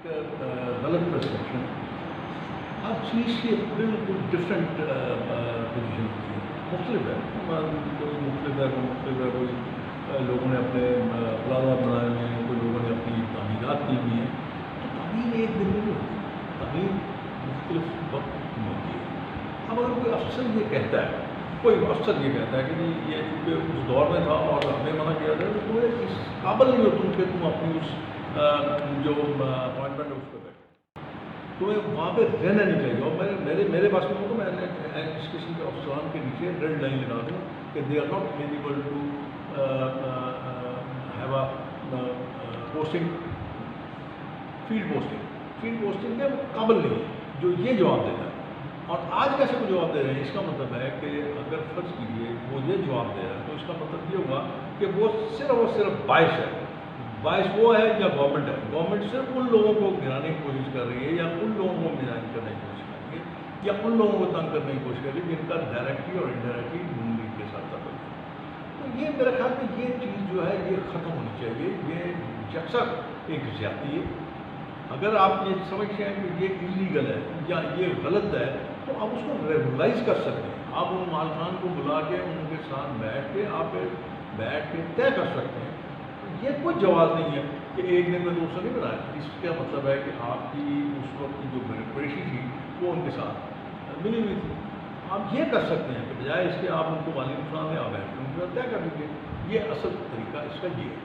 غلط پرسپشن ہر چیز کی بالکل ڈفرینٹ پوزیشن ہوتی ہے، مختلف ہے، کوئی مختلف ہے، کوئی مختلف ہے، کوئی لوگوں نے اپنے پلازا بنائے ہوئے ہیں، کوئی لوگوں نے اپنی تعمیرات کی ہوئی ہیں، تو تعمیر ایک دن میں نہیں ہوتی، تعمیر مختلف وقت میں ہوتی ہے۔ اب اگر کوئی افسر یہ کہتا ہے، کوئی افسر یہ کہتا ہے کہ جی یہ چونکہ اس دور میں تھا اور ہمیں منع کیا تھا، تو تمہیں اس قابل نہیں ہو تم کہ تم اپنی اس جو اپوائنٹمنٹ ہے اس پہ بیٹھو، تمہیں وہاں پہ رہنا نہیں چاہیے۔ اور میرے پاس میں ہو تو میں نے اس قسم کے افسران کے نیچے ریڈ لائن لگا دوں کہ they are not able to have a posting, field posting کے قابل نہیں ہے جو یہ جواب دیتا ہے۔ اور آج کیسے کو جواب دے رہے ہیں، اس کا مطلب ہے کہ اگر فرض کیجیے وہ یہ جواب دے رہا ہے تو اس کا مطلب یہ ہوگا کہ وہ صرف اور صرف باعث ہے، باعث وہ ہے یا گورنمنٹ ہے، گورنمنٹ صرف ان لوگوں کو گرانے کی کوشش کر رہی ہے یا ان لوگوں کو مزاحم کرنے کی کوشش کر رہی ہے یا ان لوگوں کو تنگ کرنے کی کوشش کر رہی ہے جن کا ڈائریکٹلی اور انڈائریکٹلی نون لیگ کے ساتھ تعلق ہے۔ تو یہ میرے خیال میں یہ چیز جو ہے یہ ختم ہونی چاہیے، یہ یکساں ایک زیادتی ہے۔ اگر آپ یہ سمجھتے ہیں کہ یہ انلیگل ہے یا یہ غلط ہے تو آپ اس کو ریگولائز کر سکتے ہیں، آپ ان مالکان کو بلا کے ان کے ساتھ بیٹھ کے طے کر سکتے ہیں۔ یہ کوئی جواز نہیں ہے کہ ایک دن میں دوسرا نہیں بنایا، اس کا مطلب ہے کہ آپ کی اس وقت کی جو بیوروکریسی تھی وہ ان کے ساتھ ملی ہوئی تھی۔ آپ یہ کر سکتے ہیں کہ بجائے اس کے آپ ان کو مالی نقصان دیں، آپ بیٹھ کے ان کے ساتھ طے کر دیجیے، یہ اصل طریقہ اس کا یہ ہے۔